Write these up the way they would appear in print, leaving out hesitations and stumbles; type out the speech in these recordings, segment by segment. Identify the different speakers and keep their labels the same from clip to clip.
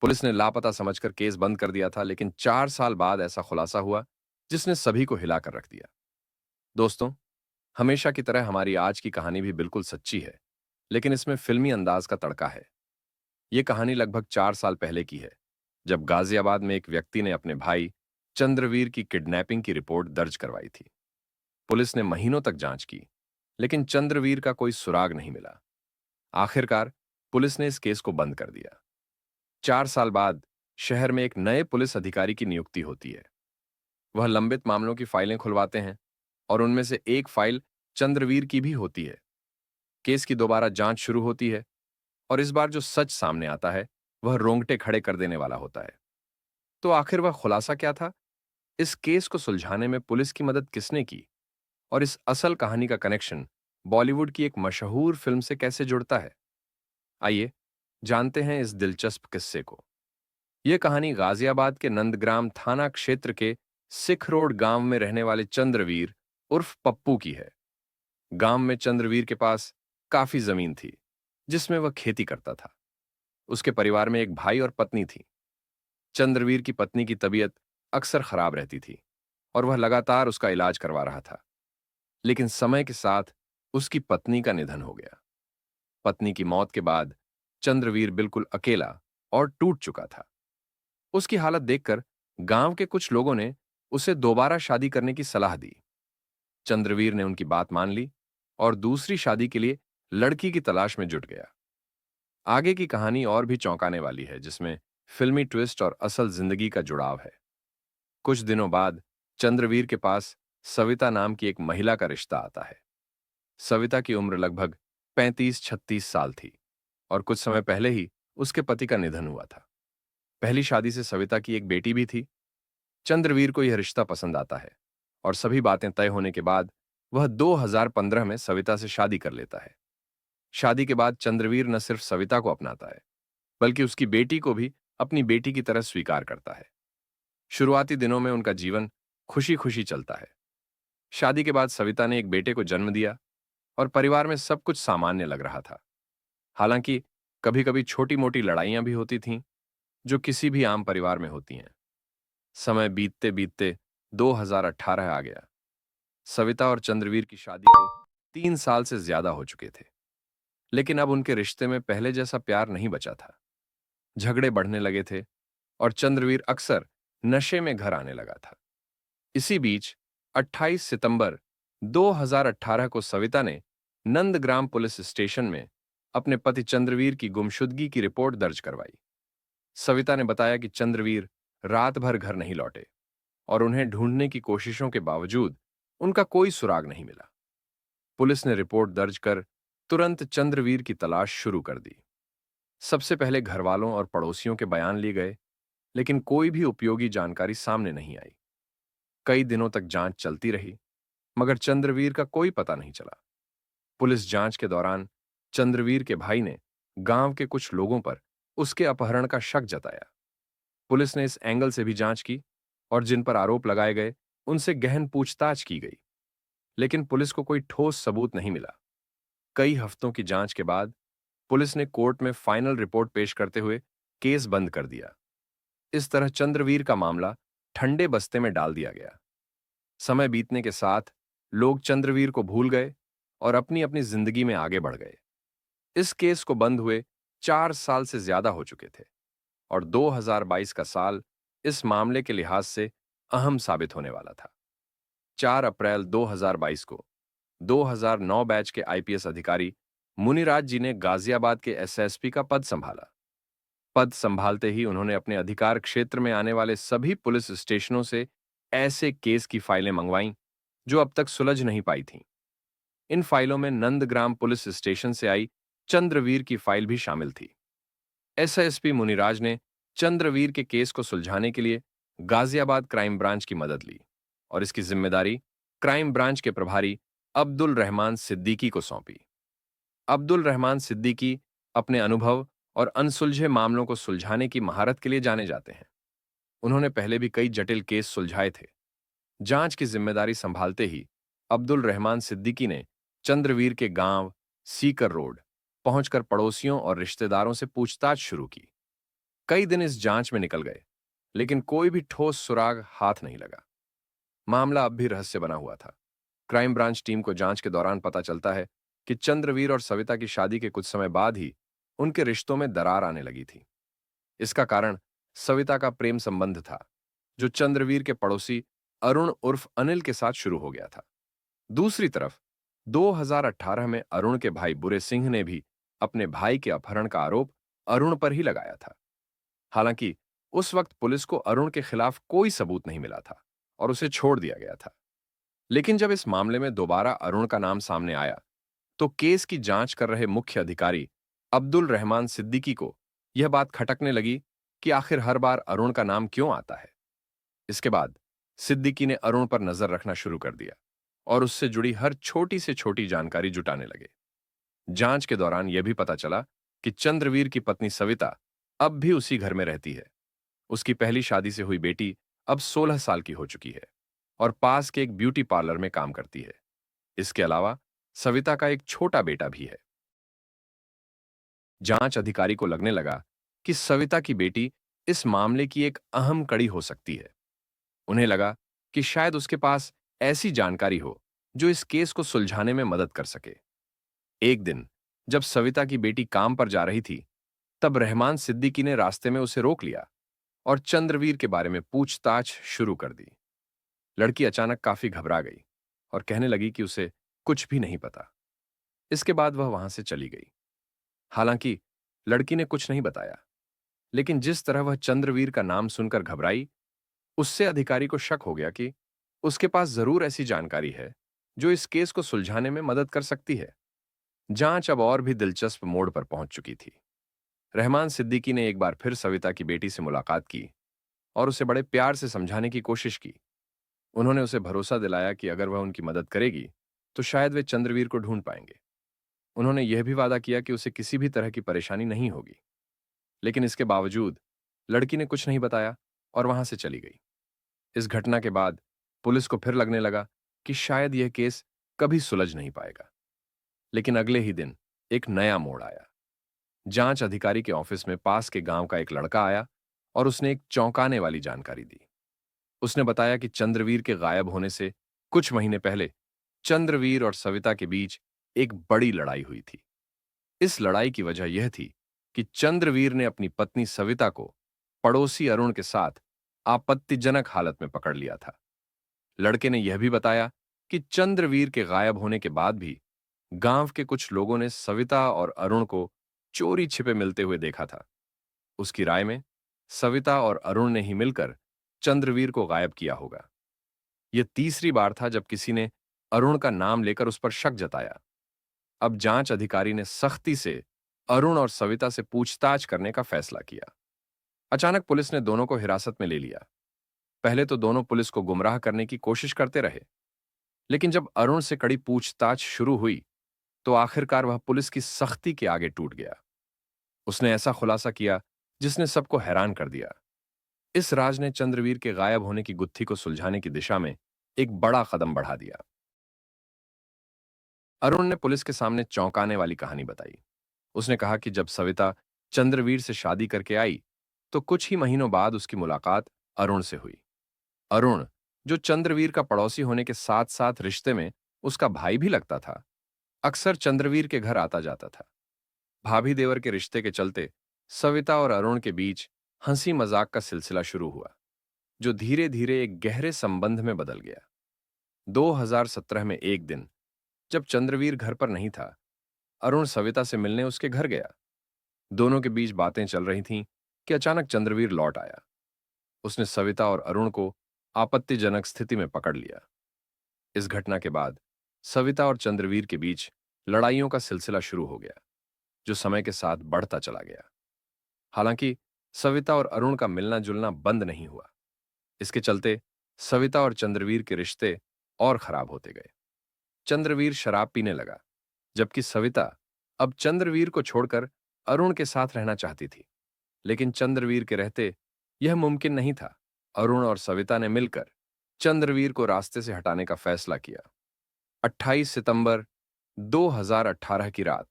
Speaker 1: Police ने लापता समझकर केस बंद कर दिया था, लेकिन 4 साल बाद ऐसा खुलासा हुआ जिसने सभी को हिलाकर रख दिया। दोस्तों, हमेशा की तरह हमारी आज की कहानी भी बिल्कुल सच्ची है, लेकिन इसमें फिल्मी अंदाज का तड़का है। ये कहानी लगभग 4 साल पहले की है, जब गाजियाबाद में एक व्यक्ति ने अपने भाई चंद्रवीर की किडनैपिंग की रिपोर्ट दर्ज करवाई थी। पुलिस ने महीनों तक जांच की, लेकिन चंद्रवीर का कोई सुराग नहीं मिला। आखिरकार पुलिस ने इस केस को बंद कर दिया। 4 साल बाद शहर में एक नए पुलिस अधिकारी की नियुक्ति होती है। वह लंबित मामलों की फाइलें खुलवाते हैं और उनमें से एक फाइल चंद्रवीर की भी होती है। केस की दोबारा जांच शुरू होती है और इस बार जो सच सामने आता है वह रोंगटे खड़े कर देने वाला होता है। तो आखिर वह खुलासा क्या था? इस केस को सुलझाने में पुलिस की मदद किसने की? और इस असल कहानी का कनेक्शन बॉलीवुड की एक मशहूर फिल्म से कैसे जुड़ता है? आइए जानते हैं इस दिलचस्प किस्से को। यह कहानी गाजियाबाद के नंदग्राम थाना क्षेत्र के सिख रोड गांव में रहने वाले चंद्रवीर उर्फ पप्पू की है। गांव में चंद्रवीर के पास काफी जमीन थी, जिसमें वह खेती करता था। उसके परिवार में एक भाई और पत्नी थी। चंद्रवीर की पत्नी की तबीयत अक्सर खराब रहती थी और वह लगातार उसका इलाज करवा रहा था। लेकिन समय के साथ उसकी पत्नी का निधन हो गया। पत्नी की मौत के बाद चंद्रवीर बिल्कुल अकेला और टूट चुका था। उसकी हालत देखकर गांव के कुछ लोगों ने उसे दोबारा शादी करने की सलाह दी। चंद्रवीर ने उनकी बात मान ली और दूसरी शादी के लिए लड़की की तलाश में जुट गया। आगे की कहानी और भी चौंकाने वाली है, जिसमें फिल्मी ट्विस्ट और असल जिंदगी का जुड़ाव है। कुछ दिनों बाद चंद्रवीर के पास सविता नाम की एक महिला का रिश्ता आता है। सविता की उम्र लगभग 35-36 साल थी और कुछ समय पहले ही उसके पति का निधन हुआ था। पहली शादी से सविता की एक बेटी भी थी। चंद्रवीर को यह रिश्ता पसंद आता है और सभी बातें तय होने के बाद वह 2015 में सविता से शादी कर लेता है। शादी के बाद चंद्रवीर न सिर्फ सविता को अपनाता है, बल्कि उसकी बेटी को भी अपनी बेटी की तरह स्वीकार करता है। शुरुआती दिनों में उनका जीवन खुशी खुशी चलता है। शादी के बाद सविता ने एक बेटे को जन्म दिया और परिवार में सब कुछ सामान्य लग रहा था। हालांकि कभी कभी छोटी मोटी लड़ाइयां भी होती थीं, जो किसी भी आम परिवार में होती हैं। समय बीतते बीतते 2018 आ गया। सविता और चंद्रवीर की शादी को 3 साल से ज्यादा हो चुके थे, लेकिन अब उनके रिश्ते में पहले जैसा प्यार नहीं बचा था। झगड़े बढ़ने लगे थे और चंद्रवीर अक्सर नशे में घर आने लगा था। इसी बीच 28 सितंबर 2018 को सविता ने नंदग्राम पुलिस स्टेशन में अपने पति चंद्रवीर की गुमशुदगी की रिपोर्ट दर्ज करवाई। सविता ने बताया कि चंद्रवीर रात भर घर नहीं लौटे और उन्हें ढूंढने की कोशिशों के बावजूद उनका कोई सुराग नहीं मिला। पुलिस ने रिपोर्ट दर्ज कर तुरंत चंद्रवीर की तलाश शुरू कर दी। सबसे पहले घरवालों और पड़ोसियों के बयान लिए गए, लेकिन कोई भी उपयोगी जानकारी सामने नहीं आई। कई दिनों तक जांच चलती रही, मगर चंद्रवीर का कोई पता नहीं चला। पुलिस जांच के दौरान चंद्रवीर के भाई ने गांव के कुछ लोगों पर उसके अपहरण का शक जताया। पुलिस ने इस एंगल से भी जांच की और जिन पर आरोप लगाए गए उनसे गहन पूछताछ की गई, लेकिन पुलिस को कोई ठोस सबूत नहीं मिला। कई हफ्तों की जांच के बाद पुलिस ने कोर्ट में फाइनल रिपोर्ट पेश करते हुए केस बंद कर दिया। इस तरह चंद्रवीर का मामला ठंडे बस्ते में डाल दिया गया। समय बीतने के साथ लोग चंद्रवीर को भूल गए और अपनी अपनी जिंदगी में आगे बढ़ गए। इस केस को बंद हुए 4 साल से ज्यादा हो चुके थे और 2022 का साल इस मामले के लिहाज से अहम साबित होने वाला था। 4 अप्रैल 2022 को 2009 बैच के आईपीएस अधिकारी मुनिराज जी ने गाजियाबाद के एसएसपी का पद संभाला। पद संभालते ही उन्होंने अपने अधिकार क्षेत्र में आने वाले सभी पुलिस स्टेशनों से ऐसे केस की फाइलें मंगवाईं जो अब तक सुलझ नहीं पाई थीं। इन फाइलों में नंदग्राम पुलिस स्टेशन से आई चंद्रवीर की फाइल भी शामिल थी। एसएसपी मुनिराज ने चंद्रवीर के केस को सुलझाने के लिए गाजियाबाद क्राइम ब्रांच की मदद ली और इसकी जिम्मेदारी क्राइम ब्रांच के प्रभारी अब्दुल रहमान सिद्दीकी को सौंपी। अब्दुल रहमान सिद्दीकी अपने अनुभव और अनसुलझे मामलों को सुलझाने की महारत के लिए जाने जाते हैं। उन्होंने पहले भी कई जटिल केस सुलझाए थे। जांच की जिम्मेदारी संभालते ही अब्दुल रहमान सिद्दीकी ने चंद्रवीर के गांव सीकर रोड पहुंचकर पड़ोसियों और रिश्तेदारों से पूछताछ शुरू की। कई दिन इस जांच में निकल गए, लेकिन कोई भी ठोस सुराग हाथ नहीं लगा। मामला अब भी रहस्य बना हुआ था। क्राइम ब्रांच टीम को जांच के दौरान पता चलता है कि चंद्रवीर और सविता की शादी के कुछ समय बाद ही उनके रिश्तों में दरार आने लगी थी। इसका कारण सविता का प्रेम संबंध था, जो चंद्रवीर के पड़ोसी अरुण उर्फ अनिल के साथ शुरू हो गया था। दूसरी तरफ 2018 में अरुण के भाई बुरे सिंह ने भी अपने भाई के अपहरण का आरोप अरुण पर ही लगाया था। हालांकि उस वक्त पुलिस को अरुण के खिलाफ कोई सबूत नहीं मिला था और उसे छोड़ दिया गया था। लेकिन जब इस मामले में दोबारा अरुण का नाम सामने आया, तो केस की जांच कर रहे मुख्य अधिकारी अब्दुल रहमान सिद्दीकी को यह बात खटकने लगी कि आखिर हर बार अरुण का नाम क्यों आता है। इसके बाद सिद्दीकी ने अरुण पर नजर रखना शुरू कर दिया और उससे जुड़ी हर छोटी से छोटी जानकारी जुटाने लगे। जांच के दौरान यह भी पता चला कि चंद्रवीर की पत्नी सविता अब भी उसी घर में रहती है। उसकी पहली शादी से हुई बेटी अब 16 साल की हो चुकी है और पास के एक ब्यूटी पार्लर में काम करती है। इसके अलावा सविता का एक छोटा बेटा भी है। जांच अधिकारी को लगने लगा कि सविता की बेटी इस मामले की एक अहम कड़ी हो सकती है। उन्हें लगा कि शायद उसके पास ऐसी जानकारी हो जो इस केस को सुलझाने में मदद कर सके। एक दिन जब सविता की बेटी काम पर जा रही थी, तब रहमान सिद्दीकी ने रास्ते में उसे रोक लिया और चंद्रवीर के बारे में पूछताछ शुरू कर दी। लड़की अचानक काफी घबरा गई और कहने लगी कि उसे कुछ भी नहीं पता। इसके बाद वह वहां से चली गई। हालांकि लड़की ने कुछ नहीं बताया, लेकिन जिस तरह वह चंद्रवीर का नाम सुनकर घबराई, उससे अधिकारी को शक हो गया कि उसके पास जरूर ऐसी जानकारी है जो इस केस को सुलझाने में मदद कर सकती है। जांच अब और भी दिलचस्प मोड़ पर पहुंच चुकी थी। रहमान सिद्दीकी ने एक बार फिर सविता की बेटी से मुलाकात की और उसे बड़े प्यार से समझाने की कोशिश की। उन्होंने उसे भरोसा दिलाया कि अगर वह उनकी मदद करेगी, तो शायद वे चंद्रवीर को ढूंढ पाएंगे। उन्होंने यह भी वादा किया कि उसे किसी भी तरह की परेशानी नहीं होगी। लेकिन इसके बावजूद लड़की ने कुछ नहीं बताया और वहां से चली गई। इस घटना के बाद पुलिस को फिर लगने लगा कि शायद यह केस कभी सुलझ नहीं पाएगा। लेकिन अगले ही दिन एक नया मोड़ आया। जांच अधिकारी के ऑफिस में पास के गांव का एक लड़का आया और उसने एक चौंकाने वाली जानकारी दी। उसने बताया कि चंद्रवीर के गायब होने से कुछ महीने पहले चंद्रवीर और सविता के बीच एक बड़ी लड़ाई हुई थी। इस लड़ाई की वजह यह थी कि चंद्रवीर ने अपनी पत्नी सविता को पड़ोसी अरुण के साथ आपत्तिजनक हालत में पकड़ लिया था। लड़के ने यह भी बताया कि चंद्रवीर के गायब होने के बाद भी गांव के कुछ लोगों ने सविता और अरुण को चोरी छिपे मिलते हुए देखा था। उसकी राय में सविता और अरुण ने ही मिलकर चंद्रवीर को गायब किया होगा। यह तीसरी बार था जब किसी ने अरुण का नाम लेकर उस पर शक जताया। अब जांच अधिकारी ने सख्ती से अरुण और सविता से पूछताछ करने का फैसला किया। अचानक पुलिस ने दोनों को हिरासत में ले लिया। पहले तो दोनों पुलिस को गुमराह करने की कोशिश करते रहे, लेकिन जब अरुण से कड़ी पूछताछ शुरू हुई, तो आखिरकार वह पुलिस की सख्ती के आगे टूट गया। उसने ऐसा खुलासा किया जिसने सबको हैरान कर दिया। इस राज ने चंद्रवीर के गायब होने की गुत्थी को सुलझाने की दिशा में एक बड़ा कदम बढ़ा दिया। अरुण ने पुलिस के सामने चौंकाने वाली कहानी बताई। उसने कहा कि जब सविता चंद्रवीर से शादी करके आई, तो कुछ ही महीनों बाद उसकी मुलाकात अरुण से हुई। अरुण, जो चंद्रवीर का पड़ोसी होने के साथ साथ रिश्ते में उसका भाई भी लगता था, अक्सर चंद्रवीर के घर आता जाता था। भाभी देवर के रिश्ते के चलते सविता और अरुण के बीच हंसी मजाक का सिलसिला शुरू हुआ, जो धीरे धीरे एक गहरे संबंध में बदल गया। 2017 में एक दिन जब चंद्रवीर घर पर नहीं था, अरुण सविता से मिलने उसके घर गया। दोनों के बीच बातें चल रही थीं कि अचानक चंद्रवीर लौट आया। उसने सविता और अरुण को आपत्तिजनक स्थिति में पकड़ लिया। इस घटना के बाद सविता और चंद्रवीर के बीच लड़ाइयों का सिलसिला शुरू हो गया, जो समय के साथ बढ़ता चला गया। हालांकि सविता और अरुण का मिलना जुलना बंद नहीं हुआ। इसके चलते सविता और चंद्रवीर के रिश्ते और खराब होते गए। चंद्रवीर शराब पीने लगा, जबकि सविता अब चंद्रवीर को छोड़कर अरुण के साथ रहना चाहती थी। लेकिन चंद्रवीर के रहते यह मुमकिन नहीं था। अरुण और सविता ने मिलकर चंद्रवीर को रास्ते से हटाने का फैसला किया। 28 सितंबर 2018 की रात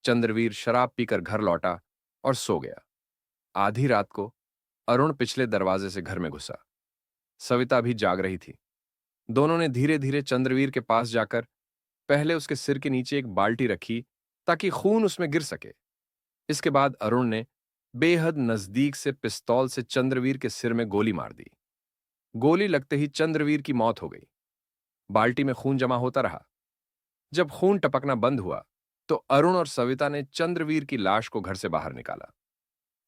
Speaker 1: चंद्रवीर शराब पीकर घर लौटा और सो गया। आधी रात को अरुण पिछले दरवाजे से घर में घुसा। सविता भी जाग रही थी। दोनों ने धीरे धीरे चंद्रवीर के पास जाकर पहले उसके सिर के नीचे एक बाल्टी रखी ताकि खून उसमें गिर सके। इसके बाद अरुण ने बेहद नजदीक से पिस्तौल से चंद्रवीर के सिर में गोली मार दी। गोली लगते ही चंद्रवीर की मौत हो गई। बाल्टी में खून जमा होता रहा। जब खून टपकना बंद हुआ तो अरुण और सविता ने चंद्रवीर की लाश को घर से बाहर निकाला।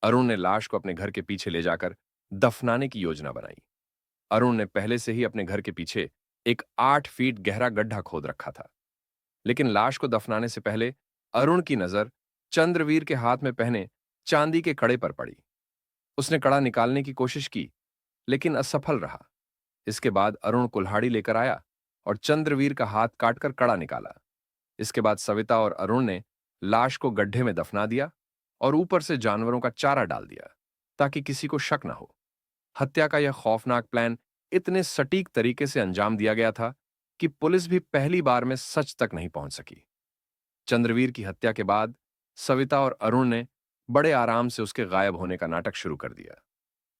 Speaker 1: अरुण ने लाश को अपने घर के पीछे ले जाकर दफनाने की योजना बनाई। अरुण ने पहले से ही अपने घर के पीछे एक 8 फीट गहरा गड्ढा खोद रखा था। लेकिन लाश को दफनाने से पहले अरुण की नजर चंद्रवीर के हाथ में पहने चांदी के कड़े पर पड़ी। उसने कड़ा निकालने की कोशिश की, लेकिन असफल रहा। इसके बाद अरुण कुल्हाड़ी लेकर आया और चंद्रवीर का हाथ काटकर कड़ा निकाला। इसके बाद सविता और अरुण ने लाश को गड्ढे में दफना दिया और ऊपर से जानवरों का चारा डाल दिया ताकि किसी को शक न हो। हत्या का यह खौफनाक प्लान इतने सटीक तरीके से अंजाम दिया गया था कि पुलिस भी पहली बार में सच तक नहीं पहुंच सकी। चंद्रवीर की हत्या के बाद सविता और अरुण ने बड़े आराम से उसके गायब होने का नाटक शुरू कर दिया।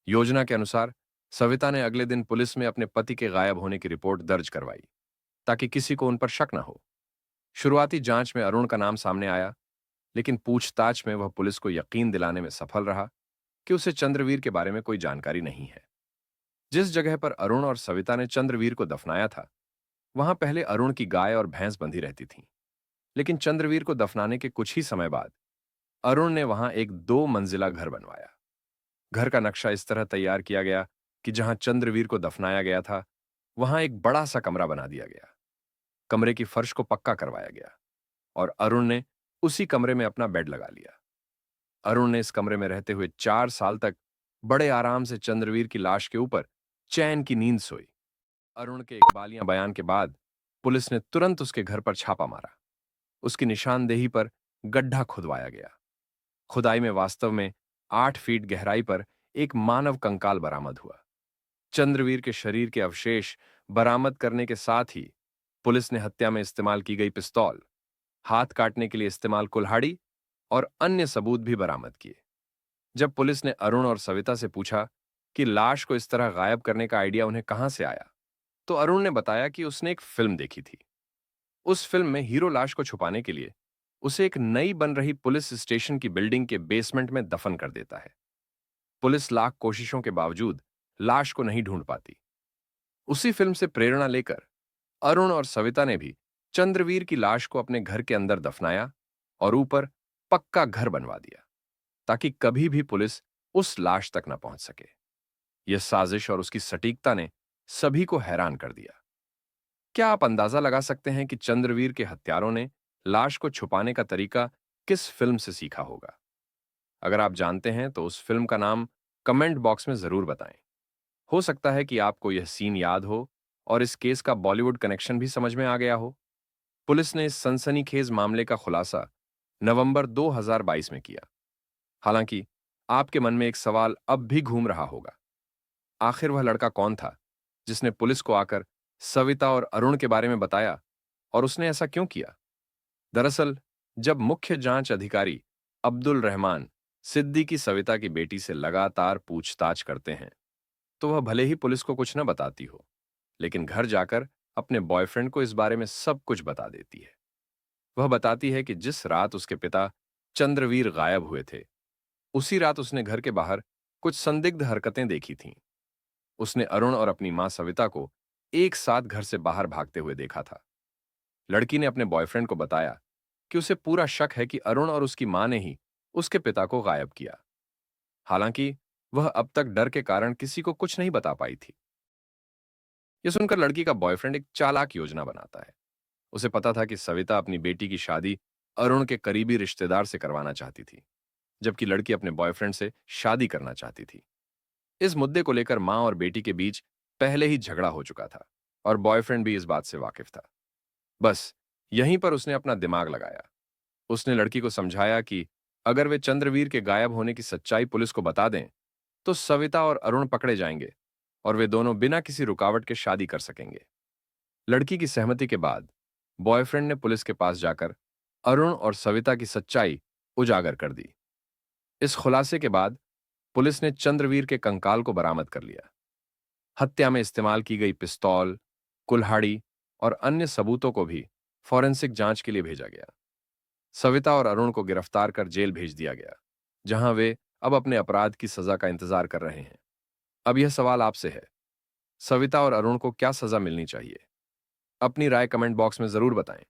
Speaker 1: योजना के अनुसार सविता ने अगले दिन पुलिस में अपने पति के गायब होने की रिपोर्ट दर्ज करवाई ताकि किसी को उन पर शक न हो। शुरुआती जांच में अरुण का नाम सामने आया, लेकिन पूछताछ में वह पुलिस को यकीन दिलाने में सफल रहा कि उसे चंद्रवीर के बारे में कोई जानकारी नहीं है। जिस जगह पर अरुण और सविता ने चंद्रवीर को दफनाया था, वहां पहले अरुण की गाय और भैंस बंधी रहती थीं। लेकिन चंद्रवीर को दफनाने के कुछ ही समय बाद अरुण ने वहां एक 2 मंजिला घर बनवाया। घर का नक्शा इस तरह तैयार किया गया कि जहां चंद्रवीर को दफनाया गया था, वहां एक बड़ा सा कमरा बना दिया गया। कमरे की फर्श को पक्का करवाया गया और अरुण ने उसी कमरे में अपना बेड लगा लिया। अरुण ने इस कमरे में रहते हुए 4 साल तक बड़े आराम से चंद्रवीर की लाश के ऊपर चैन की नींद सोई। अरुण के इकबालियां बयान के बाद पुलिस ने तुरंत उसके घर पर छापा मारा। उसकी निशानदेही पर गड्ढा खुदवाया गया। खुदाई में वास्तव में 8 फीट गहराई पर एक मानव कंकाल बरामद हुआ। चंद्रवीर के शरीर के अवशेष बरामद करने के साथ ही पुलिस ने हत्या में इस्तेमाल की गई पिस्तौल, हाथ काटने के लिए इस्तेमाल कुल्हाड़ी और अन्य सबूत भी बरामद किए। जब पुलिस ने अरुण और सविता से पूछा कि लाश को इस तरह गायब करने का आइडिया उन्हें कहां से आया, तो अरुण ने बताया कि उसने एक फिल्म देखी थी। उस फिल्म में हीरो लाश को छुपाने के लिए उसे एक नई बन रही पुलिस स्टेशन की बिल्डिंग के बेसमेंट में दफन कर देता है। पुलिस लाख कोशिशों के बावजूद लाश को नहीं ढूंढ पाती। उसी फिल्म से प्रेरणा लेकर अरुण और सविता ने भी चंद्रवीर की लाश को अपने घर के अंदर दफनाया और ऊपर पक्का घर बनवा दिया ताकि कभी भी पुलिस उस लाश तक न पहुंच सके। यह साजिश और उसकी सटीकता ने सभी को हैरान कर दिया। क्या आप अंदाजा लगा सकते हैं कि चंद्रवीर के हत्यारों ने लाश को छुपाने का तरीका किस फिल्म से सीखा होगा? अगर आप जानते हैं तो उस फिल्म का नाम कमेंट बॉक्स में जरूर बताएं। हो सकता है कि आपको यह सीन याद हो और इस केस का बॉलीवुड कनेक्शन भी समझ में आ गया हो। पुलिस ने इस सनसनीखेज मामले का खुलासा नवंबर 2022 में किया। हालांकि आपके मन में एक सवाल अब भी घूम रहा होगा, आखिर वह लड़का कौन था जिसने पुलिस को आकर सविता और अरुण के बारे में बताया और उसने ऐसा क्यों किया? दरअसल जब मुख्य जांच अधिकारी अब्दुल रहमान सिद्दीकी सविता की बेटी से लगातार पूछताछ करते हैं, तो वह भले ही पुलिस को कुछ न बताती हो, लेकिन घर जाकर अपने बॉयफ्रेंड को इस बारे में सब कुछ बता देती है। वह बताती है कि जिस रात उसके पिता चंद्रवीर गायब हुए थे, उसी रात उसने घर के बाहर कुछ संदिग्ध हरकतें देखी थीं। उसने अरुण और अपनी मां सविता को एक साथ घर से बाहर भागते हुए देखा था। लड़की ने अपने बॉयफ्रेंड को बताया कि उसे पूरा शक है कि अरुण और उसकी मां ने ही उसके पिता को गायब किया। हालांकि वह अब तक डर के कारण किसी को कुछ नहीं बता पाई थी। यह सुनकर लड़की का बॉयफ्रेंड एक चालाक योजना बनाता है। उसे पता था कि सविता अपनी बेटी की शादी अरुण के करीबी रिश्तेदार से करवाना चाहती थी, जबकि लड़की अपने बॉयफ्रेंड से शादी करना चाहती थी। इस मुद्दे को लेकर मां और बेटी के बीच पहले ही झगड़ा हो चुका था और बॉयफ्रेंड भी इस बात से वाकिफ था। बस यहीं पर उसने अपना दिमाग लगाया। उसने लड़की को समझाया कि अगर वे चंद्रवीर के गायब होने की सच्चाई पुलिस को बता दें, तो सविता और अरुण पकड़े जाएंगे और वे दोनों बिना किसी रुकावट के शादी कर सकेंगे। लड़की की सहमति के बाद बॉयफ्रेंड ने पुलिस के पास जाकर अरुण और सविता की सच्चाई उजागर कर दी। इस खुलासे के बाद पुलिस ने चंद्रवीर के कंकाल को बरामद कर लिया। हत्या में इस्तेमाल की गई पिस्तौल, कुल्हाड़ी और अन्य सबूतों को भी फॉरेंसिक जांच के लिए भेजा गया। सविता और अरुण को गिरफ्तार कर जेल भेज दिया गया, जहां वे अब अपने अपराध की सजा का इंतजार कर रहे हैं। अब यह सवाल आपसे है, सविता और अरुण को क्या सजा मिलनी चाहिए? अपनी राय कमेंट बॉक्स में जरूर बताएं।